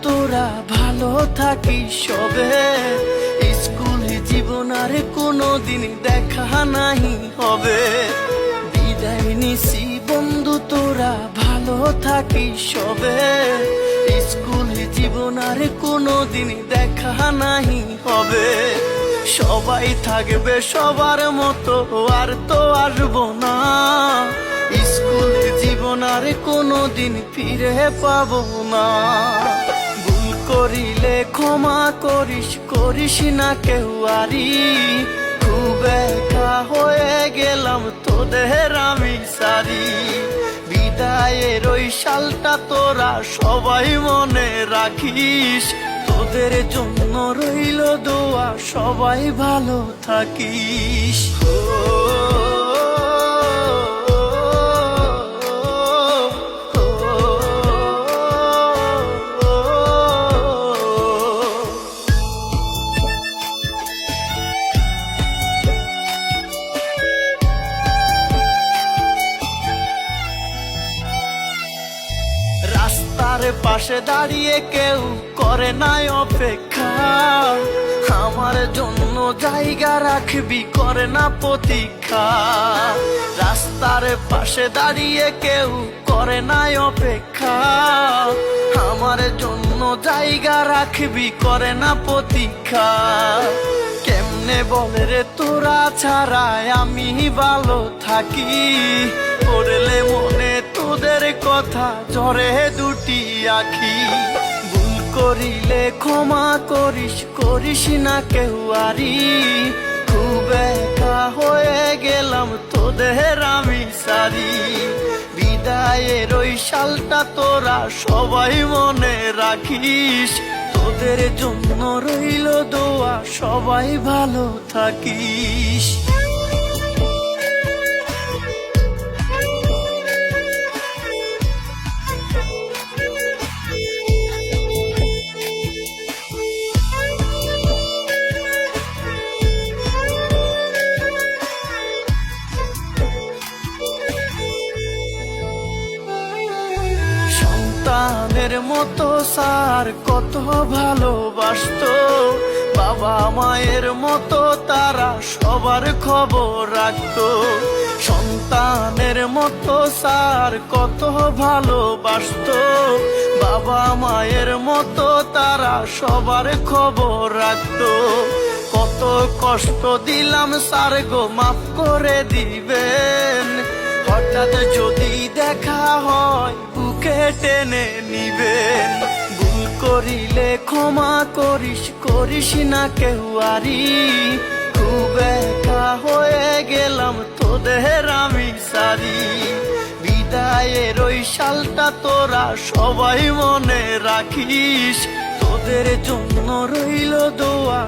তোরা ভালো থাকিস সবে। স্কুল জীবন আর কোনোদিন দেখা নাহি হবে। বিদায় নিছি বন্ধু তোরা ভালো থাকিস সবে। স্কুল জীবন আর কোনোদিন দেখা নাহি হবে। সবাই থাকবে সবার মতো, আর তো আসবো না। স্কুল জীবন আর কোনোদিন ফিরে পাবো না। ভুল করিলে ক্ষমা করিস, করিস না কেউ আরি। খুব একা হয়ে গেলাম তোদের আমি সারি। বিদায়ের ওই সালটা তোরা সবাই মনে রাখিস। তোদের জন্য রইল দোয়া, সবাই ভালো থাকিস। রাস্তার পাশে দাঁড়িয়ে কেউ করে নাই অপেক্ষা। আমার জন্য জায়গা রাখবি, করে না প্রতীক্ষা। রাস্তার পাশে দাঁড়িয়ে কেউ করে নাই অপেক্ষা। আমার জন্য জায়গা রাখবি, করে না প্রতীক্ষা। কেমনে বলে রে তোরা ছাড়ায় আমি ভালো থাকি। পড়লে মনে তোদের কথা ঝরে দুটি আখি। ভুল করিলে ক্ষমা করিস, করিস না কেউ আরি। খুব একা হয়ে গেলাম তোদের আমি সারি। বিদায়ের ওই সালটা তোরা সবাই মনে রাখিস। তোদের জন্য রইল দোয়া, সবাই ভালো থাকিস। সন্তানের মতো স্যার কত ভালোবাসতো। বাবা মায়ের মতো তারা সবার খবর রাখতো। সন্তানের মতো স্যার কত ভালোবাসতো। বাবা মায়ের মতো তারা সবার খবর রাখতো। কত কষ্ট দিলাম স্যার গো, মাফ করে দিবেন। হঠাৎ যদি দেখা হয় বুকে টেনে নিবেন। ভুল করিলে ক্ষমা করিস, করিস না কেউ আরি। খুব একা হয়ে গেলাম তোদের আমি সারি। বিদায়ের ওই সালটা তোরা সবাই মনে রাখিস। তোদের জন্য রইল দোয়া।